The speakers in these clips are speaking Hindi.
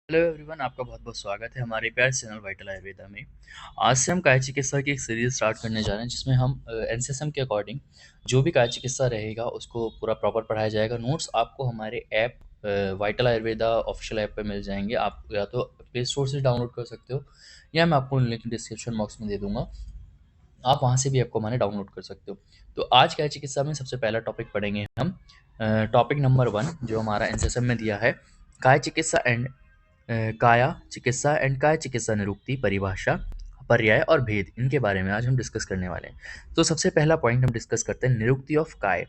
हेलो एवरीवन, आपका बहुत-बहुत स्वागत है हमारे प्यारे चैनल वाइटल आयुर्वेदा में। आज से हम काय चिकित्सा की एक सीरीज़ स्टार्ट करने जा रहे हैं जिसमें हम एनएसएम के अकॉर्डिंग जो भी काय चिकित्सा रहेगा उसको पूरा प्रॉपर पढ़ाया जाएगा। नोट्स आपको हमारे app vital Ayurveda official app पे मिल जाएँगे। आप या तो प्ले स्टोर से डाउनलोड कर सकते हो या मैं आपको लिंक डिस्क्रिप्शन बॉक्स में दे दूँगा। आप वहाँ से भी ऐप को हमारे डाउनलोड कर सकते हो। तो आज काय चिकित्सा में सबसे पहला टॉपिक पढ़ेंगे हम टॉपिक नंबर 1 जो हमारा एनएसएम में दिया है, काय चिकित्सा एंड काय चिकित्सा निरुक्ति, परिभाषा, पर्याय और भेद इनके बारे में आज हम डिस्कस करने वाले हैं। तो सबसे पहला पॉइंट हम डिस्कस करते हैं निरुक्ति ऑफ काय।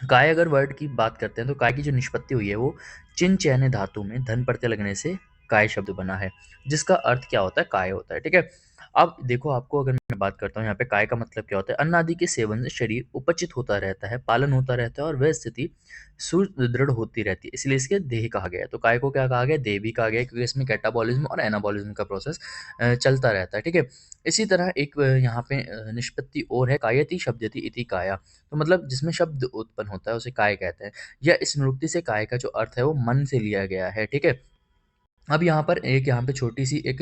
काय अगर वर्ड की बात करते हैं तो काय की जो निष्पत्ति हुई है वो चिन चैन्य धातु में धन प्रत्यय लगने से काय शब्द बना है, जिसका अर्थ क्या होता है? काय होता है, ठीक है। अब देखो, आपको अगर मैं बात करता हूँ यहाँ पे काय का मतलब क्या होता है? अन्न आदि के सेवन से शरीर उपचित होता रहता है, पालन होता रहता है और वह स्थिति सुदृढ़ होती रहती है, इसलिए इसके देह कहा गया है। तो काय को क्या कहा गया? देह भी कहा गया है, क्योंकि इसमें कैटाबॉलिज्म और एनाबॉलिज्म का प्रोसेस चलता रहता है, ठीक है। इसी तरह एक यहाँ पे निष्पत्ति और है, कायति शब्दति इति काया। तो मतलब जिसमें शब्द उत्पन्न होता है उसे काय कहते हैं। या इस निरुक्ति से काय का जो अर्थ है वो मन से लिया गया है, ठीक है। अब यहाँ पे छोटी-सी एक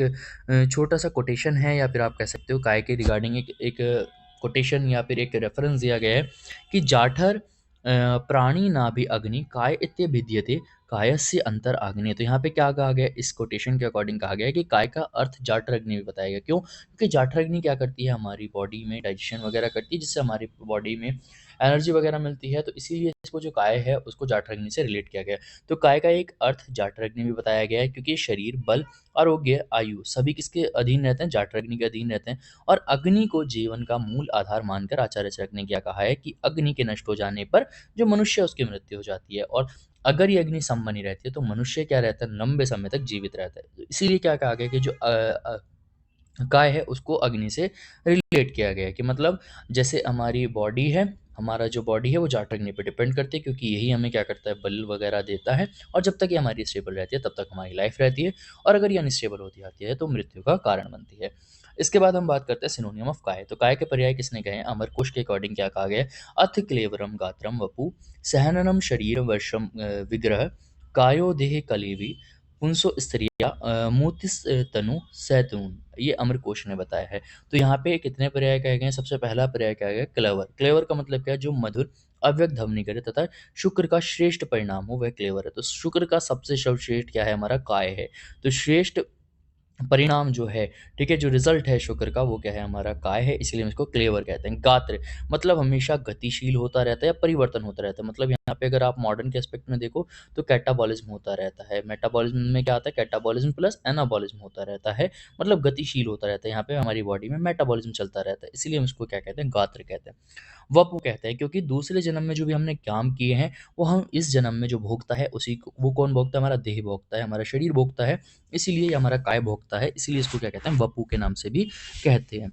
छोटा-सा कोटेशन है, या फिर आप कह सकते हो काय के रिगार्डिंग एक कोटेशन या फिर एक रेफरेंस दिया गया है कि जाठर प्राणी नाभि अग्नि काय इत्यभिधीयते कायस्य अंतर आग्नेय। तो यहाँ पे क्या कहा गया है? इस कोटेशन के अकॉर्डिंग कहा गया है कि काय का अर्थ जाठर अग्नि भी बताया गया। क्यों? क्योंकि जाठर अग्नि क्या करती है? हमारी बॉडी में डाइजेशन वगैरह करती है, जिससे हमारी बॉडी में एनर्जी वगैरह मिलती है। तो इसीलिए इसको जो काय है उसको जाठर अग्नि से रिलेट किया गया है। तो काय का एक अर्थ जाठराग्नि भी बताया गया है, क्योंकि शरीर, बल, आरोग्य, आयु सभी किसके अधीन रहते हैं? जाठराग्नि के अधीन रहते हैं। और अग्नि को जीवन का मूल आधार मानकर आचार्य चरक ने क्या कहा है कि अग्नि के नष्ट हो जाने पर जो मनुष्य है उसकी मृत्यु हो जाती है, और अगर ये अग्नि सम बनी रहती है तो मनुष्य क्या रहता है? लंबे समय तक जीवित रहता है। तो इसीलिए क्या कहा गया कि जो काय है उसको अग्नि से रिलेट किया गया है, कि मतलब जैसे हमारी बॉडी है, हमारा जो बॉडी है वो जाट अग्नि पे डिपेंड करती है, क्योंकि यही हमें क्या करता है? बल वगैरह देता है, और जब तक ये हमारी स्टेबल रहती है तब तक हमारी लाइफ रहती है, और अगर ये अनस्टेबल होती जाती है तो मृत्यु का कारण बनती है। इसके बाद हम बात करते हैं सिनोनियम ऑफ काय। तो काय के पर्याय किसने कहे हैं? अमरकोश के अकॉर्डिंग क्या कहा गया है? अथ क्लेवरम गात्रम वपु सहननम शरीर वर्षम विग्रह कायो देह कलेवी पुंसो स्त्रिया मोतिस तनु सैतून। ये अमरकोश ने बताया है। तो यहाँ पे कितने पर्याय कहे गए हैं? सबसे पहला पर्याय कहा गया है क्लेवर। क्लेवर का मतलब क्या है? जो मधुर, अव्यक्त ध्वनि करे तथा शुक्र का श्रेष्ठ परिणाम हो वह क्लेवर है। तो शुक्र का सबसे सर्वश्रेष्ठ क्या है? हमारा काय है। तो श्रेष्ठ परिणाम जो है, ठीक है, जो रिज़ल्ट है शुक्र का वो क्या है? हमारा काय है, इसलिए हम इसको क्लेवर कहते हैं। गात्र मतलब हमेशा गतिशील होता रहता है या परिवर्तन होता रहता है। मतलब यहाँ पे अगर आप मॉडर्न के एस्पेक्ट में देखो तो कैटाबॉलिज़्म होता रहता है। मेटाबॉलिज़्म में क्या आता है? कैटाबॉलिज़्म प्लस एनाबॉलिज़्म होता रहता है, मतलब गतिशील होता रहता है। यहाँ पे हमारी बॉडी में मेटाबॉलिज़्म चलता रहता है, इसीलिए हम इसको क्या कहते हैं? गात्र कहते हैं। वपु कहते हैं, क्योंकि दूसरे जन्म में जो भी हमने काम किए हैं वो हम इस जन्म में जो भोगता है उसी को, वो कौन भोगता है? हमारा देह भोगता है, हमारा शरीर भोगता है, इसीलिए ये हमारा काय भोगता है, इसीलिए इसको क्या कहते हैं? वपु के नाम से भी कहते हैं।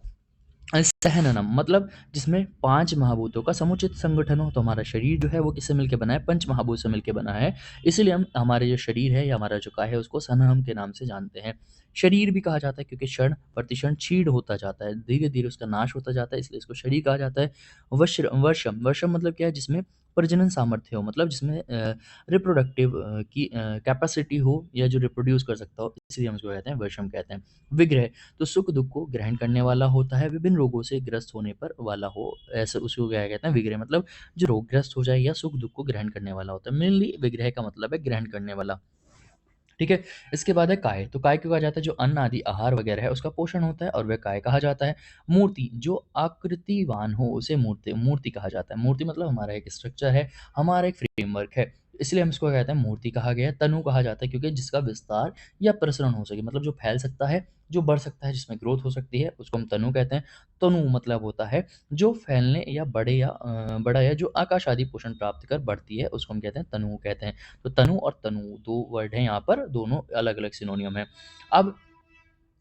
सहननम मतलब जिसमें 5 महाभूतों का समुचित संगठन हो। तो हमारा शरीर जो है वो किससे मिलके बना है? पंच महाभूत से मिलके बना है। इसीलिए हम हमारे जो शरीर है या हमारा जो काय है उसको सहननम के नाम से जानते हैं। शरीर भी कहा जाता है, क्योंकि क्षण प्रतिक्षण क्षीण होता जाता है, धीरे-धीरे उसका नाश होता जाता है, इसलिए इसको शरीर कहा जाता है। वर्षम वर्षम मतलब क्या है? जिसमें प्रजनन सामर्थ्य हो, मतलब जिसमें रिप्रोडक्टिव की कैपेसिटी हो, या जो रिप्रोड्यूस कर सकता हो, इसलिए हम उसको कहते हैं वर्षम कहते हैं। विग्रह तो सुख दुख को ग्रहण करने वाला होता है, विभिन्न रोगों से ग्रस्त होने पर वाला हो, ऐसे उसको क्या कहते हैं? विग्रह। मतलब जो रोगग्रस्त हो जाए या सुख दुख को ग्रहण करने वाला होता है। मेनली विग्रह का मतलब है ग्रहण करने वाला, ठीक है। इसके बाद है काय। तो काय क्यों कहा जाता है? जो अन्न आदि आहार वगैरह है उसका पोषण होता है, और वह काय कहा जाता है। मूर्ति जो आकृतिवान हो उसे मूर्ति मूर्ति कहा जाता है। मूर्ति मतलब हमारा एक स्ट्रक्चर है, हमारा एक फ्रेमवर्क है, इसलिए हम इसको क्या कहते हैं? मूर्ति कहा गया है। तनु कहा जाता है, क्योंकि जिसका विस्तार या प्रसरण हो सके, मतलब जो फैल सकता है, जो बढ़ सकता है, जिसमें ग्रोथ हो सकती है, उसको हम तनु कहते हैं। तनु मतलब होता है जो फैलने या बड़ा या जो आकाश आदि पोषण प्राप्त कर बढ़ती है, उसको हम कहते हैं तनु कहते हैं। तो तनु और तनु 2 वर्ड हैं यहाँ पर, दोनों अलग-अलग सिनोनियम हैं। अब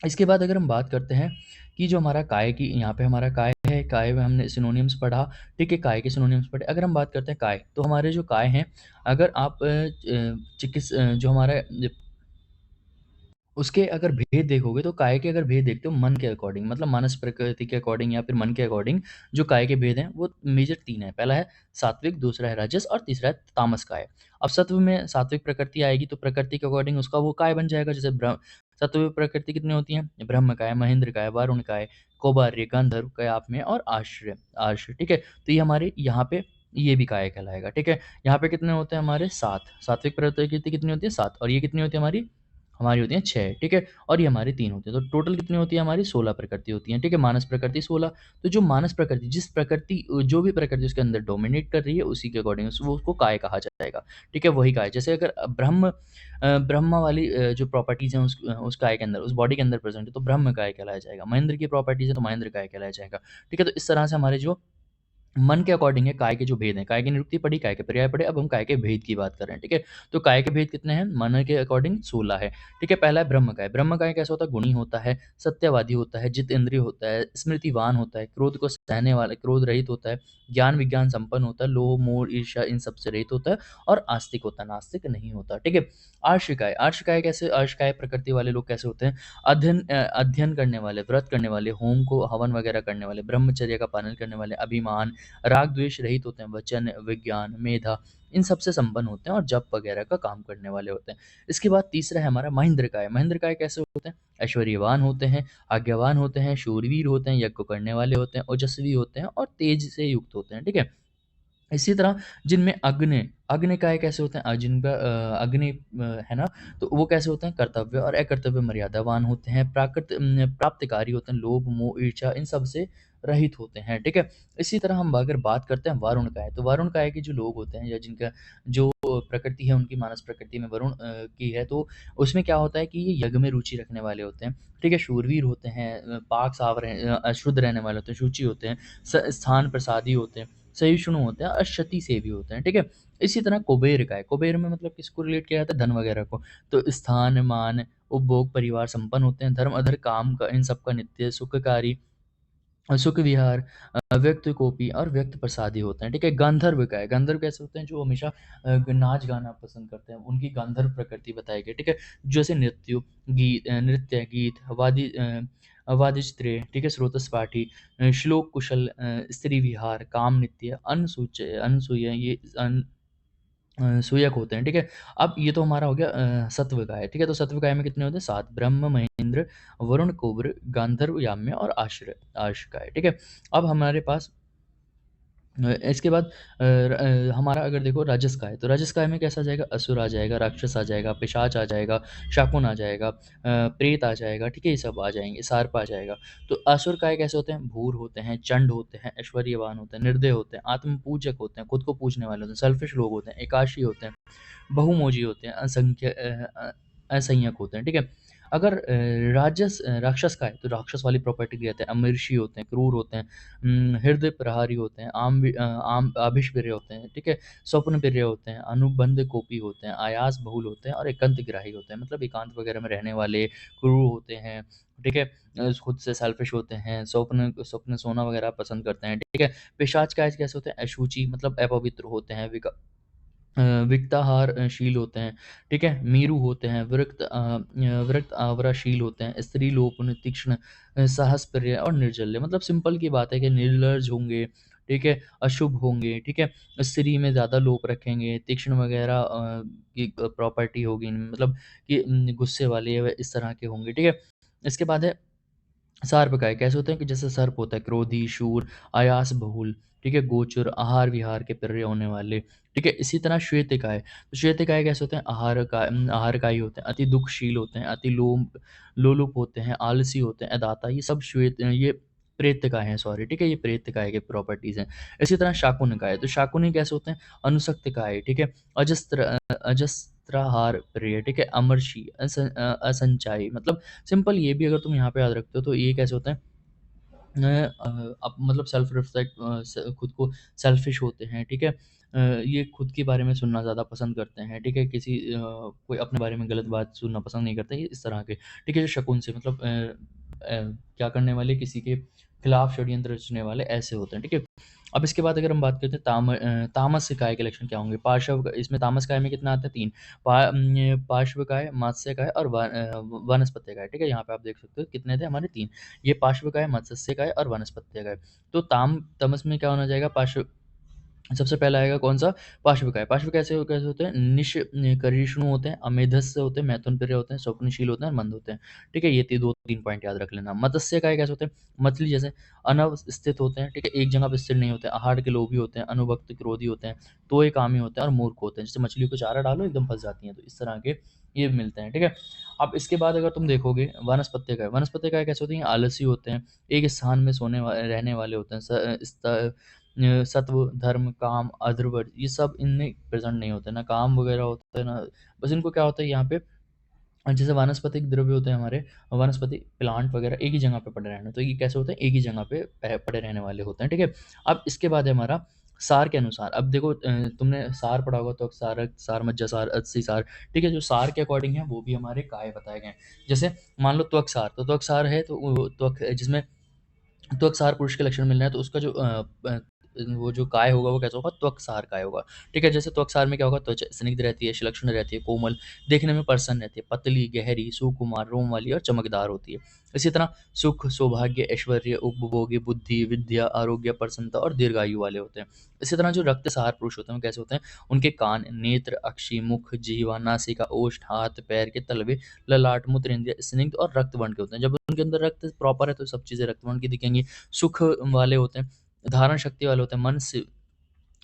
इसके बाद अगर हम बात करते हैं कि जो हमारा काय की, यहाँ पे हमारा काय है, काय में हमने सिनोनिम्स पढ़ा, ठीक है, काय के सिनोनिम्स पढ़े। अगर हम बात करते हैं काय, तो हमारे जो काय हैं, अगर आप जो हमारा उसके अगर भेद देखोगे तो काय के अगर भेद देखते हो मन के अकॉर्डिंग, मतलब मानस प्रकृति के अकॉर्डिंग या फिर मन के अकॉर्डिंग, जो काय के भेद हैं वो मेजर 3 हैं। पहला है सात्विक, दूसरा है राजस और तीसरा है तामस काय। अब सत्व में सात्विक प्रकृति आएगी तो प्रकृति के अकॉर्डिंग उसका वो काय बन जाएगा। जैसे सत्व में प्रकृति कितनी होती है? ब्रह्म काय, महेंद्र काय, वरुण काय, कौमार्य, गंधर्व, कयापमय और आश्रय आश्रय, ठीक है? तो ये हमारे यहाँ पे ये भी काय कहलाएगा, ठीक है? यहाँ पे कितने होते हैं हमारे? 7। सात्विक प्रकृति कितनी होती है? 7, और ये कितनी होती है हमारी? हमारी होती हैं 6, ठीक है? और ये हमारी 3 होती हैं। तो टोटल कितनी होती है हमारी? 16 प्रकृति होती हैं, ठीक है? मानस प्रकृति 16। तो जो मानस प्रकृति, जिस प्रकृति जो भी प्रकृति उसके अंदर डोमिनेट कर रही है, उसी के अकॉर्डिंग वो उसको काय कहा जाएगा, ठीक है? वही काय। जैसे अगर ब्रह्म वाली जो प्रॉपर्टीज़ हैं उस काय के अंदर, उस बॉडी के अंदर प्रेज़ेंट है, तो ब्रह्म काय कहलाया जाएगा। महेंद्र की प्रॉपर्टीज़ है, तो महेंद्र काय कहलाया जाएगा, ठीक है? तो इस तरह से हमारे जो मन के अकॉर्डिंग है, काय के जो भेद हैं, काय की निरुक्ति पढ़ी, काय के पर्याय पढ़े, अब हम काय के भेद की बात कर रहे हैं, ठीक है? तो काय के भेद कितने हैं? मन के अकॉर्डिंग 16 है, ठीक है? पहला है ब्रह्म काय। ब्रह्म काय कैसा होता है? गुणी होता है, सत्यवादी होता है, जितेंद्रिय होता है, स्मृतिवान होता है, क्रोध को सहने वाला, क्रोध रहित होता है, ज्ञान विज्ञान संपन्न होता है, लोभ, मोह, ईर्ष्या इन सब से रहित होता है और आस्तिक होता है, नास्तिक नहीं होता, ठीक है? आर्षिकाय, आर्षिकाय कैसे? आर्षिकाय प्रकृति वाले लोग कैसे होते हैं? अध्ययन करने वाले, व्रत करने वाले, होम को हवन वगैरह करने वाले, ब्रह्मचर्य का पालन करने वाले, अभिमान, राग द्वेष रहित होते हैं, वचन, विज्ञान, मेधा इन सब से संपन्न होते हैं और जप वगैरह का काम करने वाले होते हैं। इसके बाद तीसरा है हमारा महेंद्रकाय। महेंद्रकाय कैसे होते हैं? ऐश्वर्यवान होते हैं, आज्ञावान होते हैं, शूरवीर होते हैं, यज्ञ करने वाले होते हैं, ओजस्वी होते हैं और तेज से युक्त होते हैं, ठीक है? इसी तरह जिनमें अग्नि अग्निकाय कैसे होते हैं? जिनका अग्नि है ना, तो वो कैसे होते हैं? कर्तव्य और अकर्तव्य मर्यादावान होते हैं, प्राप्तकारी होते हैं, लोभ, मोह, ईर्ष्या इन सब से रहित होते हैं, ठीक है? इसी तरह हम अगर बात करते हैं वारुणकाय, तो वारुणकाय के जो लोग होते हैं या जिनका जो प्रकृति है उनकी मानस प्रकृति में वरुण की है, तो उसमें क्या होता है कि ये यज्ञ में रुचि रखने वाले होते हैं, ठीक है? शूरवीर होते हैं, पाक साफ शुद्ध रहने वाले होते हैं, शुचि होते हैं, स्थान प्रसादी होते हैं, सहिष्णु होते हैं और क्षति सेवी होते हैं, ठीक है? इसी तरह कुबेर का है, कुबेर में मतलब किसको रिलेट किया जाता है? धन वगैरह को। तो स्थान, मान, उपभोग, परिवार संपन्न होते हैं, धर्म, अधर्म, काम का इन सब का नित्य सुखकारी सुख विहार, व्यक्त कोपी और व्यक्त प्रसादी होते हैं, ठीक है? गांधर्व का है, गांधर्व कैसे होते हैं? जो हमेशा नाच गाना पसंद करते हैं, उनकी गांधर्व प्रकृति बताई गई, ठीक है? जैसे नृत्य, गीत, वादिष्ट्रेय, ठीक है? स्रोतस्पाठी, श्लोक कुशल, स्त्री विहार, काम नित्य, अनसूय ये सूयक होते हैं, ठीक है? अब ये तो हमारा हो गया सत्व का है, ठीक है? तो सत्व काय में कितने होते हैं? 7। ब्रह्म, महेंद्र, वरुण, कुब्र, गांधर्व, याम्य और आश्रय, ठीक है? अब हमारे पास इसके बाद हमारा अगर देखो राजस का है, तो राजस काय में कैसा आ जाएगा? असुर आ जाएगा, राक्षस आ जाएगा, पिशाच आ जाएगा, शाकुन आ जाएगा, प्रेत आ जाएगा, ठीक है? ये सब आ जाएँगे, सर्प आ जाएगा। तो असुर काय कैसे होते हैं? भूर होते हैं, चंड होते हैं, ऐश्वर्यवान होते हैं, निर्दय होते हैं, आत्मपूजक होते हैं, खुद को पूजने वाले होते हैं, सेल्फिश लोग होते हैं, एकाशी होते हैं, बहुमोजी होते हैं, असंयक होते हैं, ठीक है? अगर राक्षस का है, तो राक्षस वाली प्रॉपर्टी भी आते हैं, अमर्षी होते हैं, क्रूर होते हैं, हृदय प्रहारी होते हैं, आम आभिष्प्रिय होते हैं, ठीक है? स्वप्नप्रिय होते हैं, अनुबंध कोपी होते हैं, आयास बहुल होते हैं और एकांतग्राही होते हैं, मतलब एकांत वगैरह में रहने वाले, क्रूर होते हैं, ठीक है? खुद से सेल्फिश होते हैं, स्वप्न स्वप्न सोना वगैरह पसंद करते हैं, ठीक है? पिशाच काय कैसे होते हैं? अशुचि मतलब अपवित्र होते हैं, विक्ताहार शील होते हैं, ठीक है? मीरू होते हैं, विरक्त आवराशील होते हैं, स्त्रीलोपन, तीक्ष्ण, साहसप्रिय और निर्जल्य, मतलब सिंपल की बात है कि निर्लज्ज होंगे, ठीक है? अशुभ होंगे, ठीक है? स्त्री में ज़्यादा लोभ रखेंगे, तीक्ष्ण वगैरह की प्रॉपर्टी होगी, मतलब कि गुस्से वाले व इस तरह के होंगे, ठीक है? इसके बाद है सर्प कैसे होते हैं? कि जैसे सर्प होता है क्रोधी, शूर, आयास बहुल, ठीक है? गोचर, आहार विहार के प्रिय होने वाले, ठीक है? इसी तरह श्वेतकाय, तो श्वेतकाय कैसे होते हैं? आहारकाई होते हैं, अति दुखशील होते हैं, अति लोलुप होते हैं, आलसी होते हैं, अदाता, ये सब ये प्रेतकाय हैं, सॉरी, ठीक है? ये प्रेतकाय के प्रॉपर्टीज़ हैं। इसी तरह शाकुनकाय, तो शाकुनी कैसे होते हैं? अनुसक्तकाय, ठीक है? अजस्त्राहार प्रिय, ठीक है? अमर्षी, असंचायी, मतलब सिंपल ये भी अगर तुम यहाँ पे याद रखते हो तो ये कैसे होता है? अब मतलब सेल्फ रिस्पेक्ट, खुद को सेल्फिश होते हैं, ठीक है? ये खुद के बारे में सुनना ज़्यादा पसंद करते हैं, ठीक है? कोई अपने बारे में गलत बात सुनना पसंद नहीं करते, ये इस तरह के, ठीक है? जो शकुन से मतलब क्या करने वाले, किसी के खिलाफ षड्यंत्र रचने वाले ऐसे होते हैं, ठीक है? अब इसके बाद अगर हम बात करते हैं तामस काय के लक्षण क्या होंगे? पार्श्व इसमें तामस काय में कितना आता है? 3 पार्श्व काय, मत्स्य काय और वनस्पत्य काय, ठीक है? यहाँ पे आप देख सकते हो कितने थे हमारे 3। ये पार्श्व काय, मत्स्य काय और वनस्पत्य काय। तो तमस में क्या होना जाएगा? पार्श्व सबसे पहला आएगा कौन-सा? पार्श्विकाय। पार्श्व कैसे होते हैं? करिष्णु होते हैं, अमेधस्य होते हैं, मैथुनप्रिय होते हैं, स्वप्नशील होते हैं और मंद होते हैं। ठीक है? ये 2-3 पॉइंट याद रख लेना। मत्स्यकाय कैसे होते हैं? मछली जैसे अनवस्थित होते हैं, ठीक है? एक जगह पे स्थिर नहीं होते हैं, आहार के लोभी होते हैं, अनुभक्त क्रोधी होते हैं, तोय कामी होते हैं और मूर्ख होते हैं। जैसे मछली को चारा डालो एकदम फँस जाती हैं, तो इस तरह के ये मिलते हैं, ठीक है? अब इसके बाद अगर तुम देखोगे वनस्पत्यकाय कैसे होते हैं? आलसी होते हैं, एक स्थान में रहने वाले होते हैं, सत्व, धर्म, काम, अध्रवर्ग ये सब इनमें प्रेज़ेंट नहीं होते, ना काम वगैरह होता है ना बस इनको क्या होता है यहाँ पे जैसे वानस्पतिक द्रव्य होते हैं हमारे, वनस्पति प्लांट वगैरह एक ही जगह पे पड़े रहना, तो ये कैसे होते हैं? एक ही जगह पे पड़े रहने वाले होते हैं, ठीक है? अब इसके बाद है हमारा सार के अनुसार, अब देखो तुमने सार पढ़ा होगा त्वक सारक, सारमज्जा सार, अस्थि सार, ठीक है? जो सार के अकॉर्डिंग है वो भी हमारे काय बताए गए हैं। जैसे मान लो त्वक सार, तो त्वक सार है तो वो त्वक जिसमें त्वकसार पुरुष के लक्षण मिल रहे हैं तो उसका जो वो जो काय होगा वो कैसा होगा? त्वकसार काय होगा। ठीक है? जैसे त्वकसार में क्या होगा? त्वचा स्निग्ध रहती है, सुलक्षण रहती है, कोमल, देखने में प्रसन्न रहती है, पतली, गहरी, सुकुमार, रोम वाली और चमकदार होती है। इसी तरह सुख, सौभाग्य, ऐश्वर्य, उपभोग्य, बुद्धि, विद्या, आरोग्य, प्रसन्नता और दीर्घायु वाले होते हैं। इसी तरह जो रक्तसार पुरुष होते हैं वो कैसे होते हैं? उनके कान, नेत्र, अक्षि, मुख, जिह्वा, नासिका, ओष्ठ, हाथ, पैर के तलवे, ललाट, मूत्र इंद्रिय स्निग्ध और रक्त वर्ण के होते हैं। जब उनके अंदर रक्त प्रॉपर है तो सब चीज़ें रक्त वर्ण की दिखेंगी। सुख वाले होते हैं, धारण शक्ति वाले होते हैं, मन से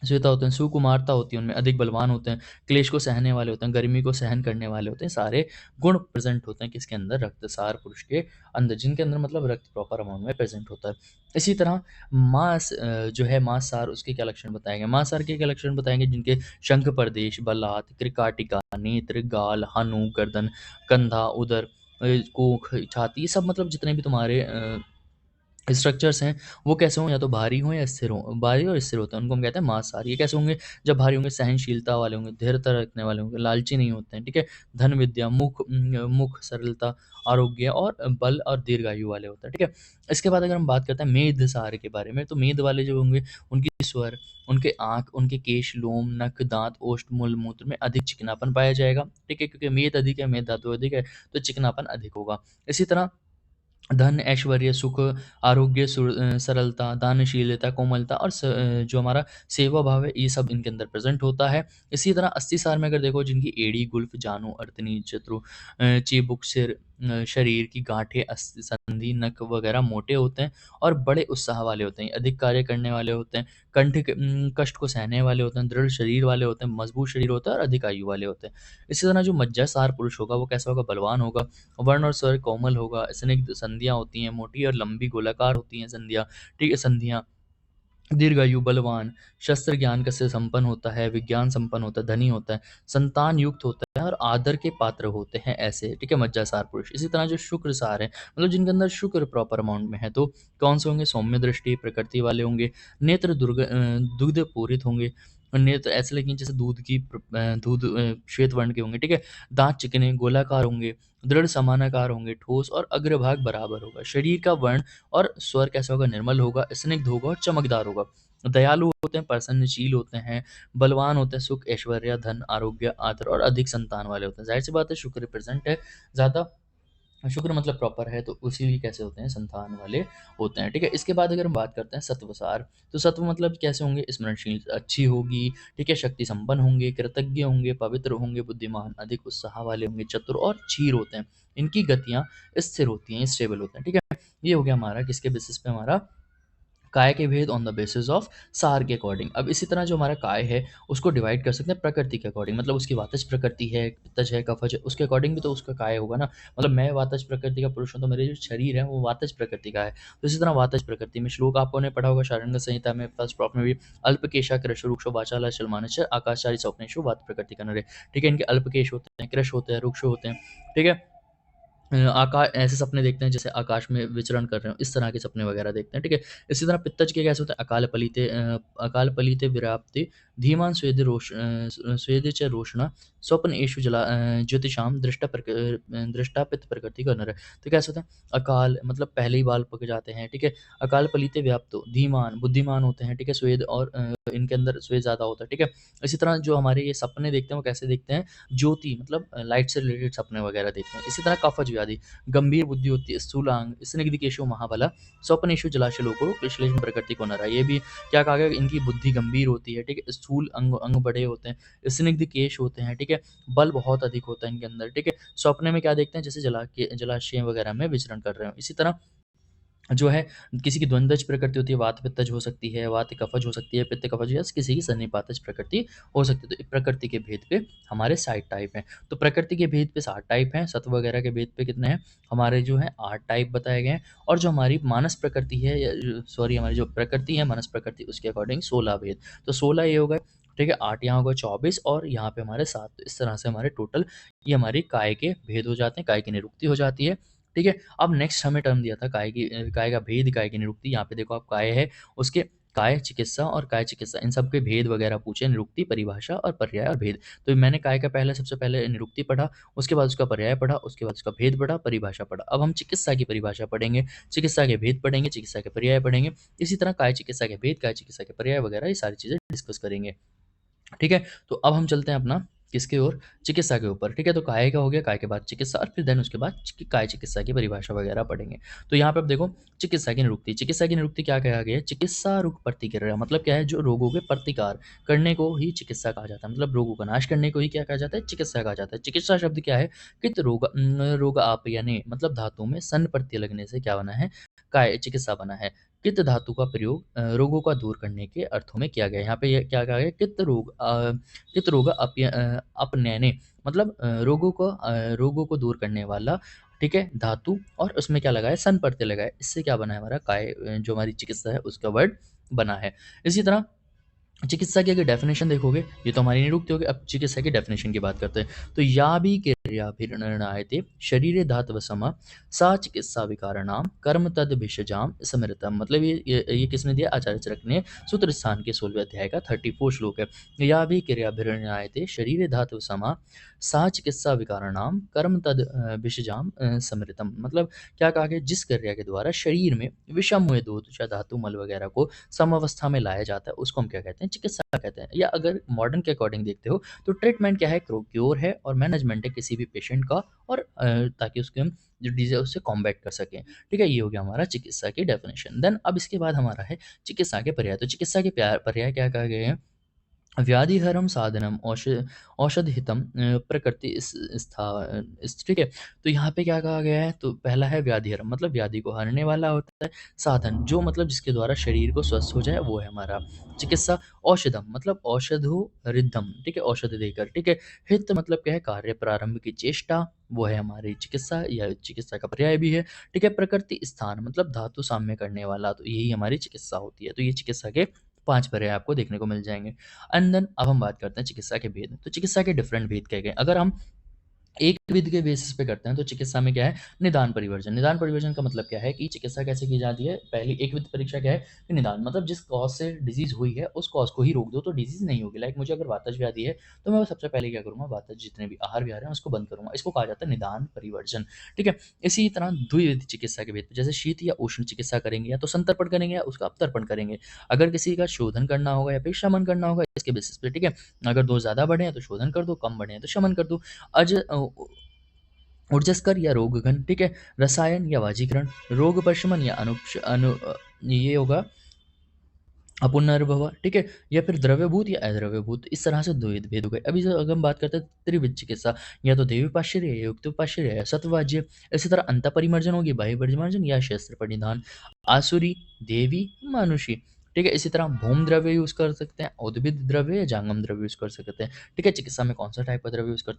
श्वेता होते हैं, सुकुमारता होती है उनमें, अधिक बलवान होते हैं, क्लेश को सहने वाले होते हैं, गर्मी को सहन करने वाले होते हैं, सारे गुण प्रेज़ेंट होते हैं किसके अंदर? रक्तसार पुरुष के अंदर, जिनके अंदर मतलब रक्त प्रॉपर अमाउंट में प्रेज़ेंट होता है। इसी तरह जो है मांससार उसके क्या लक्षण बताएँगे? मांससार के क्या लक्षण बताएँगे? जिनके शंख प्रदेश, बलात, कृकाटिका, नेत्र, गाल, हनु, गर्दन, कंधा, उदर, कोख, छाती ये सब मतलब जितने भी तुम्हारे स्ट्रक्चर्स हैं, वो कैसे हों? या तो भारी हों या स्थिर हों। भारी और स्थिर होते हैं, उनको हम कहते हैं मांसाहारी। ये कैसे होंगे? जब भारी होंगे, सहनशीलता वाले होंगे, धैर्यता रखने वाले होंगे, लालची नहीं होते हैं, ठीक है? धन विद्या, मुख सरलता, आरोग्य और बल और दीर्घायु वाले होते हैं, ठीक है? इसके बाद अगर हम बात करते हैं मेदसार के बारे में, तो मेद वाले जो होंगे, उनकी स्वर, उनके आँख, उनके केश, लोम, नख, दाँत, ओष्ठ, मूल मूत्र में अधिक चिकनापन पाया जाएगा, ठीक है? क्योंकि मेद अधिक है, मेद धातु अधिक है, तो चिकनापन अधिक होगा। इसी तरह धन, ऐश्वर्य, सुख, आरोग्य, सरलता, दानशीलता, कोमलता और जो हमारा सेवा भाव है, ये सब इनके अंदर प्रेज़ेंट होता है। इसी तरह अस्थिसार में अगर देखो जिनकी एड़ी, गुल्फ, जानु, अर्थनी, चतु, चिबुक, सिर, शरीर की गाँठें, अस्थि, संधि, नख वगैरह मोटे होते हैं और बड़े उत्साह वाले होते हैं, अधिक कार्य करने वाले होते हैं, कष्ट को सहने वाले होते हैं, दृढ़ शरीर वाले होते हैं, मजबूत शरीर होता है और अधिक आयु वाले होते हैं। इसी तरह जो मज्जासार पुरुष होगा वो कैसा होगा? बलवान होगा, वर्ण और स्वर कोमल होगा, स्निग्ध संधियाँ होती हैं, मोटी और लंबी गोलाकार होती हैं संधियाँ, ठीक है? संधियाँ, दीर्घायु, बलवान, शस्त्र ज्ञान का से संपन्न होता है, विज्ञान संपन्न होता है, धनी होता है, संतान युक्त होता है और आदर के पात्र होते हैं ऐसे, ठीक है? मज्जासार पुरुष। इसी तरह जो शुक्रसार है, मतलब जिनके अंदर शुक्र प्रॉपर अमाउंट में है, तो कौन से होंगे? सौम्य दृष्टि, प्रकृति वाले होंगे, नेत्र दुग्ध पूरित होंगे, और नेत्र ऐसे लगेंगे जैसे दूध श्वेत वर्ण के होंगे, ठीक है? दाँत चिकने, गोलाकार होंगे, दृढ़ समानाकार होंगे, ठोस और अग्रभाग बराबर होगा। शरीर का वर्ण और स्वर कैसा होगा? निर्मल होगा, स्निग्ध होगा और चमकदार होगा। दयालु होते हैं, प्रसन्नशील होते हैं, बलवान होते हैं, सुख, ऐश्वर्य, धन, आरोग्य, आदर और अधिक संतान वाले होते हैं। ज़ाहिर-सी बात है शुक्र रिप्रेज़ेंट है ज़्यादा, शुक्र मतलब प्रॉपर है, तो इसीलिए कैसे होते हैं? संतान वाले होते हैं, ठीक है? इसके बाद अगर हम बात करते हैं सत्वसार, तो सत्व मतलब कैसे होंगे? स्मरणशील अच्छी होगी, ठीक है? शक्ति संपन्न होंगे, कृतज्ञ होंगे, पवित्र होंगे, बुद्धिमान, अधिक उत्साह वाले होंगे, चतुर और क्षीर होते हैं। इनकी गतियाँ स्थिर होती हैं, स्टेबल होते हैं, ठीक है? ये हो गया हमारा किसके बेसिस पे? हमारा काय के भेद ऑन द बेसिस ऑफ सार के अकॉर्डिंग। अब इसी तरह जो हमारा काय है उसको डिवाइड कर सकते हैं प्रकृति के अकॉर्डिंग, मतलब उसकी वातज प्रकृति है, पित्तज है, कफज है, उसके अकॉर्डिंग भी तो उसका काय होगा ना। मतलब मैं वातज प्रकृति का पुरुष हूँ तो मेरे जो शरीर है वो वातज प्रकृति का है, तो इसी तरह वातज प्रकृति में श्लोक आपने पढ़ा होगा शारंग संहिता में फर्स्ट प्रॉप में भी, अल्पकेशा कृश रुक्षो वाचाला शलमानश आकाशचारी स्वप्नेशु वात प्रकृति का नरे, ठीक है? इनके अल्पकेश होते हैं, कृश होते हैं, रुक्ष होते हैं, ठीक है? ऐसे सपने देखते हैं जैसे आकाश में विचरण कर रहे हो, इस तरह के सपने वगैरह देखते हैं, ठीक है? इसी तरह पित्तज के कैसे होते हैं, अकाल पलीते विराप्ते धीमान स्वेदे च रोषणा स्वप्न एषु ज्योतिषाम दृष्टापित प्रकृति का नर। तो कैसे होता है, अकाल मतलब पहले ही बाल पक जाते हैं, ठीक है? अकाल पलीते व्याप्तो धीमान बुद्धिमान होते हैं, ठीक है? स्वेद और इनके अंदर स्वेद ज़्यादा होता है, ठीक है? इसी तरह जो हमारे ये सपने देखते हैं वो कैसे देखते हैं, ज्योति मतलब लाइट से रिलेटेड सपने वगैरह देखते हैं। इसी तरह कफज व्याधि, गंभीर बुद्धि होती है, स्थूलांग, स्निग्धकेशो महाबला, स्वप्नेषु जलाशलोको विश्लेषण प्रकृति को नरा। ये भी क्या कहा गया, इनकी बुद्धि गंभीर होती है, ठीक है? स्थूल अंग अंग बड़े होते हैं, स्निग्ध केश होते हैं, ठीक है? बल बहुत अधिक होता है इनके अंदर, ठीक है? स्वप्न में क्या देखते हैं, जैसे जलाशय वगैरह में विचरण कर रहे हो। इसी तरह जो है किसी की द्वंद्वज प्रकृति होती है, वात पित्तज हो सकती है, वात कफज हो सकती है, पित्त कफज या किसी की सन्निपातज प्रकृति हो सकती है। तो प्रकृति के भेद पे हमारे 60 टाइप हैं। तो प्रकृति के भेद पे 60 टाइप हैं, सत्व वगैरह के भेद पे कितने हैं, हमारे जो है 8 टाइप बताए गए हैं। और जो हमारी मानस प्रकृति है सॉरी हमारी जो प्रकृति है मानस प्रकृति, उसके अकॉर्डिंग 16 भेद। तो 16 ये हो गए, ठीक है? 8 यहाँ हो गए, 24 और यहाँ पे हमारे 7। तो इस तरह से हमारे टोटल ये हमारी काय के भेद हो जाते हैं, काय की निरुक्ति हो जाती है, ठीक है? अब नेक्स्ट हमें टर्म दिया था काय का भेद, काय की निरुक्ति। यहाँ पे देखो आप काय है, उसके काय चिकित्सा और काय चिकित्सा इन सब के भेद वगैरह पूछे, निरुक्ति, परिभाषा और पर्याय और भेद। तो मैंने काय का पहले सबसे पहले निरुक्ति पढ़ा, उसके बाद उसका पर्याय पढ़ा, उसके बाद उसका भेद पढ़ा, परिभाषा पढ़ा। अब हम चिकित्सा की परिभाषा पढ़ेंगे, चिकित्सा के भेद पढ़ेंगे, चिकित्सा के पर्याय पढ़ेंगे। इसी तरह काय चिकित्सा के भेद, काय चिकित्सा के पर्याय वगैरह ये सारी चीज़ें डिस्कस करेंगे। ठीक है? तो अब हम चलते हैं अपना किसकी ओर? चिकित्सा के ऊपर, ठीक है? तो काय का हो गया, काय के बाद चिकित्सा और फिर देन उसके बाद काय चिकित्सा की परिभाषा वगैरह पढ़ेंगे। तो यहाँ पे अब देखो चिकित्सा की निरुक्ति। चिकित्सा की निरुक्ति क्या कहा गया है? चिकित्सा रोग प्रतिक्रिया मतलब क्या है? जो रोगों के प्रतिकार करने को ही चिकित्सा कहा जाता है। मतलब रोगों का नाश करने को ही क्या कहा जाता है? चिकित्सा कहा जाता है। चिकित्सा शब्द क्या है? कित रोग आप यानी मतलब धातु में सन प्रत्यय लगने से क्या बना है? काय चिकित्सा बना है। कित धातु का प्रयोग रोगों का दूर करने के अर्थों में किया गया है। यहाँ पे ये क्या कहा गया? कित रोग अपनयने मतलब रोगों को दूर करने वाला, ठीक है? धातु और उसमें क्या लगा है? सन प्रत्यय लगा है। इससे क्या बना है हमारा काय जो हमारी चिकित्सा है उसका वर्ड बना है। इसी तरह चिकित्सा की अगर डेफिनेशन देखोगे, ये तो हमारी निरुक्ति हो गई। अब चिकित्सा की डेफिनेशन की बात करते हैं। तो या भी क्रियाभिर्णयते शरीरे धातव सम सा चिकित्सा विकारणाम कर्म तद भिषजाम स्मृतम। मतलब ये किसने दिया? आचार्य चरक ने सूत्र स्थान के 16वें अध्याय का 34 श्लोक है। या भी क्रियाभिर्णयते शरीरे धातव समा सा चिकित्सा विकारणाम कर्म तद भिषजाम स्मृतम। मतलब क्या कहा गया? जिस क्रिया के द्वारा शरीर में विषम हुए दूध या धातु मल वगैरह को समअवस्था में लाया जाता है, उसको हम क्या कहते हैं? चिकित्सा कहते हैं। या अगर मॉडर्न के अकॉर्डिंग देखते हो तो ट्रीटमेंट क्या है? क्योर है और मैनेजमेंट है किसी भी पेशेंट का, और ताकि उसके हम जो डिजीज है उससे कॉम्बैट कर सकें, ठीक है? ये हो गया हमारा चिकित्सा की डेफिनेशन। देन अब इसके बाद हमारा है चिकित्सा के पर्याय। तो चिकित्सा के पर्याय क्या कहा गया है? व्याधिहरम साधनम औषधहितम प्रकृति ठीक है? तो यहाँ पे क्या कहा गया है? तो पहला है व्याधिहरम मतलब व्याधि को हरने वाला होता है, साधन जो मतलब जिसके द्वारा शरीर को स्वस्थ हो जाए वो है हमारा चिकित्सा। औषधम मतलब औषधो रिद्धम, ठीक है? औषध देकर, ठीक है? हित मतलब क्या है? कार्य प्रारंभ की चेष्टा, वो है हमारी चिकित्सा या चिकित्सा का पर्याय भी है, ठीक है? प्रकृति स्थान मतलब धातु साम्य करने वाला, तो यही हमारी चिकित्सा होती है। तो ये चिकित्सा के 5 पर्याय आपको देखने को मिल जाएँगे। एंड देन अब हम बात करते हैं चिकित्सा के भेद। तो चिकित्सा के डिफरेंट भेद क्या गए? अगर हम एक विधि के बेसिस पे करते हैं तो चिकित्सा में क्या है? निदान परिवर्जन। निदान परिवर्जन का मतलब क्या है कि चिकित्सा कैसे की जाती है? पहली एक विधि परीक्षा क्या है कि निदान मतलब जिस कॉज से डिजीज हुई है उस कॉज को ही रोक दो तो डिजीज नहीं होगी। लाइक मुझे अगर वातज व्याधि है तो मैं सबसे पहले क्या करूंगा? वातज जितने भी आहार विहार हैं उसको बंद करूंगा। इसको कहा जाता है निदान परिवर्जन, ठीक है? इसी तरह द्विविध चिकित्सा के भेद पे जैसे शीत या उष्ण चिकित्सा करेंगे, या तो संतर्पण करेंगे या उसका अपतर्पण करेंगे। अगर किसी का शोधन करना होगा या फिर शमन करना होगा इसके बेसिस पे, ठीक है? अगर दो ज्यादा बढ़े हैं तो शोधन कर दो, कम बढ़े हैं तो शमन कर दो। अज ऊर्जस्कर या रोगघन, ठीक है? रसायन या वाजीकरण, रोग प्रशमन या ये होगा अपुनर्भव, ठीक है? या फिर द्रव्यभूत या अद्रव्यभूत। इस तरह से द्वैध भेद हो गए। अभी अगर हम बात करते हैं त्रिविध चिकित्सा, या तो देवी पाश्चर्य या युक्त पाश्चर्य या सत्वाज्य। इसी तरह अंत परिमर्जन होगी, बाह्य परिमर्जन या शस्त्र परिधान, आसुरी, देवी, मानुषी, ठीक है? इसी तरह भूम द्रव्य यूज कर सकते हैं, उद्भिद द्रव्य या जांगम द्रव्य यूज कर सकते हैं, ठीक है? चिकित्सा में कौन सा टाइप का द्रव्य यूज कर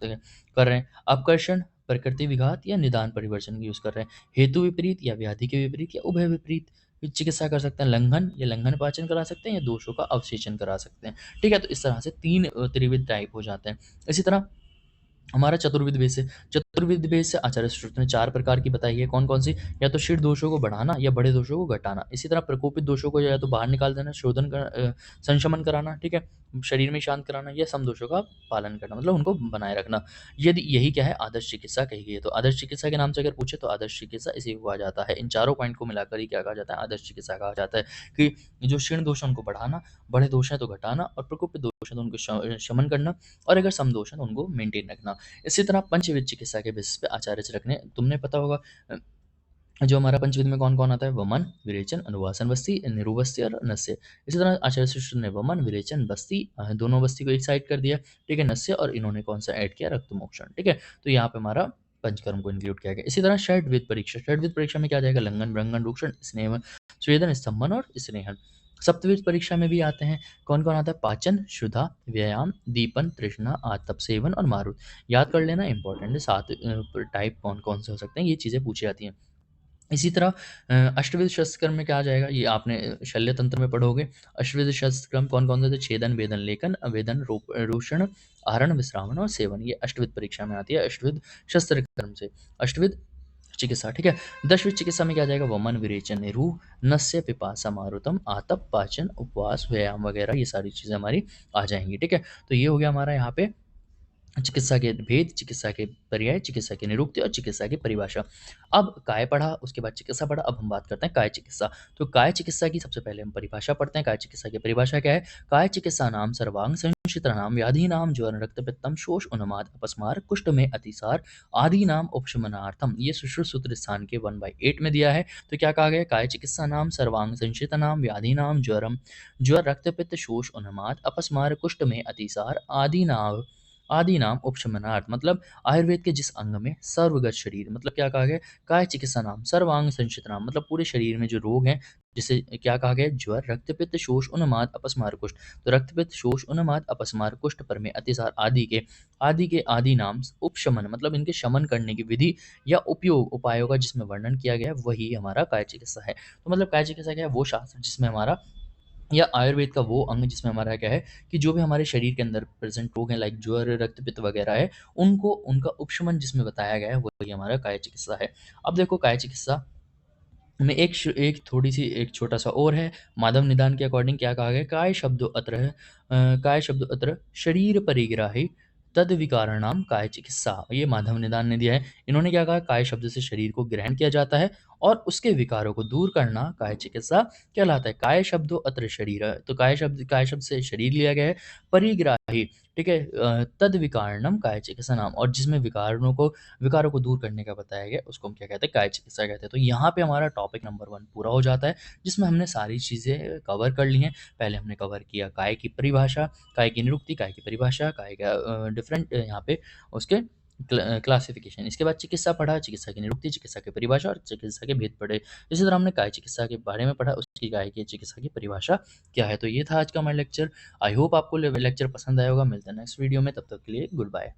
रहे हैं? अपकर्षण, प्रकृति विघात या निदान परिवर्जन यूज कर रहे हैं, हेतु विपरीत या व्याधि के विपरीत या उभय विपरीत चिकित्सा कर सकते हैं, लंघन या लंघन पाचन करा सकते हैं या दोषों का अवशेषण करा सकते हैं, ठीक है? तो इस तरह से 3 त्रिविध टाइप हो जाते हैं। इसी तरह हमारा चतुर्विध बेस है। चतुर्विध भेद से आचार्य सुश्रुत ने 4 प्रकार की बताई है, कौन-कौन सी? या तो शीघ्र दोषों को बढ़ाना या बड़े दोषों को घटाना। इसी तरह प्रकोपित दोषों को या तो बाहर निकाल देना, संशमन कराना, ठीक है? शरीर में शांत कराना या सम दोषों का पालन करना, मतलब उनको बनाए रखना। यदि यही क्या है, आदर्श चिकित्सा कही गई है। तो आदर्श चिकित्सा के नाम से अगर पूछे तो आदर्श चिकित्सा इसी को कहा जाता है। इन चारों पॉइंट को मिलाकर ही क्या कहा जाता है, आदर्श चिकित्सा कहा जाता है कि जो क्षीण दोष है उनको बढ़ाना, बड़े दोष हैं तो घटाना और प्रकोपित दोष हैं तो उनको शमन करना और अगर सम दोष हैं तो उनको मेंटेन रखना। इसी तरह पंचविध चिकित्सा के बेसिस पे आचार्य चरक ने, तुमने पता होगा जो हमारा पंचविध में कौन-कौन आता है, वमन, विरेचन, अनुवासन बस्ती, निरुबस्ती और नस्य। इसी तरह आचार्य सुश्रुत ने वमन, विरेचन, बस्ती दोनों बस्ती को एक साइड कर दिया, ठीक है? नस्य और इन्होंने कौन-सा ऐड किया, रक्तमोक्षण, ठीक है? तो यहाँ पे हमारा पंचकर्म को इंक्लूड किया गया। इसी तरह षड्विध परीक्षा, षड्विध परीक्षा में क्या आ जाएगा, लंघन, भृंगन, रूक्षण, स्नेह, स्वेदन, स्तंभन और स्नेहन। सप्तविध परीक्षा में भी आते हैं, कौन-कौन आता है, पाचन, क्षुधा, व्यायाम, दीपन, तृष्णा, आतप सेवन और मारुत। याद कर लेना, इंपॉर्टेंट है। 7 टाइप कौन-कौन से हो सकते हैं, ये चीज़ें पूछी जाती हैं। इसी तरह अष्टविध शस्त्रक्रम में क्या आ जाएगा, ये आपने शल्य तंत्र में पढ़ोगे। अष्टविध शस्त्रक्रम कौन-कौन से थे, छेदन, भेदन, लेखन, अभेदन, रूषण, आहरण, विश्रामण और सेवन। ये अष्टविध परीक्षा में आती है, अष्टविध शस्त्रक्रम से। अष्टविध चिकित्सा, ठीक है? दशविध चिकित्सा में क्या आ जाएगा, वमन, विरेचन, निरूह, नस्य, पिपासा, मारुतम, आतप, पाचन, उपवास, व्यायाम वगैरह, ये सारी चीज़ें हमारी आ जाएँगी, ठीक है? तो ये हो गया हमारा यहाँ पे चिकित्सा के भेद, चिकित्सा के पर्याय, चिकित्सा की निरुक्ति और चिकित्सा की परिभाषा। अब काय पढ़ा, उसके बाद चिकित्सा पढ़ा, अब हम बात करते हैं काय चिकित्सा। तो काय चिकित्सा की सबसे पहले हम परिभाषा पढ़ते हैं। काय चिकित्सा की परिभाषा क्या है? काय चिकित्सा नाम सर्वांग संशितनाम व्याधीनाम ज्वर रक्तपित्तम शोष उन्माद अपस्मार कुष्ठ में अतिसार आदि नाम उपशमनार्थम। ये सुश्रुत सूत्र स्थान के 1/8 में दिया है। तो क्या कहा गया? काय चिकित्सा नाम सर्वांग संशितनाम व्याधीनाम ज्वर रक्तपित्त शोष उन्माद अपस्मार कुष्ठ में अतिसार आदि नाम उपशमनार्थ, मतलब आयुर्वेद के जिस अंग में सर्वगत शरीर, मतलब क्या कहा गया, काय चिकित्सा नाम सर्वांग संचित नाम, मतलब पूरे शरीर में जो रोग हैं, जिसे क्या कहा गया, ज्वर रक्तपित्त शोष उन्माद अपस्मार कुष्ठ। तो रक्तपित्त शोष उन्माद अपस्मार कुष्ठ पर में अतिसार आदि के आदि नाम उपशमन, मतलब इनके शमन करने की विधि या उपयोग उपायों का जिसमें वर्णन किया गया है, वही हमारा काय चिकित्सा है। तो मतलब काय चिकित्सा क्या है, वो शास्त्र जिसमें हमारा, या आयुर्वेद का वो अंग जिसमें हमारा क्या है कि जो भी हमारे शरीर के अंदर प्रेजेंट रोग हैं, लाइक ज्वर, रक्तपित्त वगैरह है, उनको उनका उपशमन जिसमें बताया गया है, वही हमारा काय चिकित्सा है। अब देखो काय चिकित्सा में एक थोड़ी-सी एक छोटा-सा और है, माधव निदान के अकॉर्डिंग क्या कहा गया है, काय शब्दो अत्र शरीर परिग्राही तद विकाराणाम काय चिकित्सा। ये माधव निदान ने दिया है। इन्होंने क्या कहा, काय शब्द से शरीर को ग्रहण किया जाता है और उसके विकारों को दूर करना काय चिकित्सा कहलाता है। काय शब्दो अत्र शरीर, तो काय शब्द से शरीर लिया गया है। परिग्राही, ठीक है? तद विकारणम काय चिकित्सा नाम, और जिसमें विकारों को दूर करने का बताया गया, उसको हम क्या कहते हैं, काय चिकित्सा कहते हैं। तो यहाँ पे हमारा टॉपिक नंबर 1 पूरा हो जाता है, जिसमें हमने सारी चीज़ें कवर कर ली हैं। पहले हमने कवर किया काय की परिभाषा, काय की निरुक्ति, काय की परिभाषा, काय का डिफरेंट यहाँ पे उसके क्लासिफिकेशन। इसके बाद चिकित्सा पढ़ा, चिकित्सा की निरुक्ति, चिकित्सा की परिभाषा और चिकित्सा के भेद पढ़े। इसी तरह हमने काय चिकित्सा के बारे में पढ़ा, उसकी काय की चिकित्सा की परिभाषा क्या है। तो ये था आज का हमारा लेक्चर। आई होप आपको लेक्चर पसंद आया होगा। मिलते हैं नेक्स्ट वीडियो में, तब तक के लिए गुड बाय।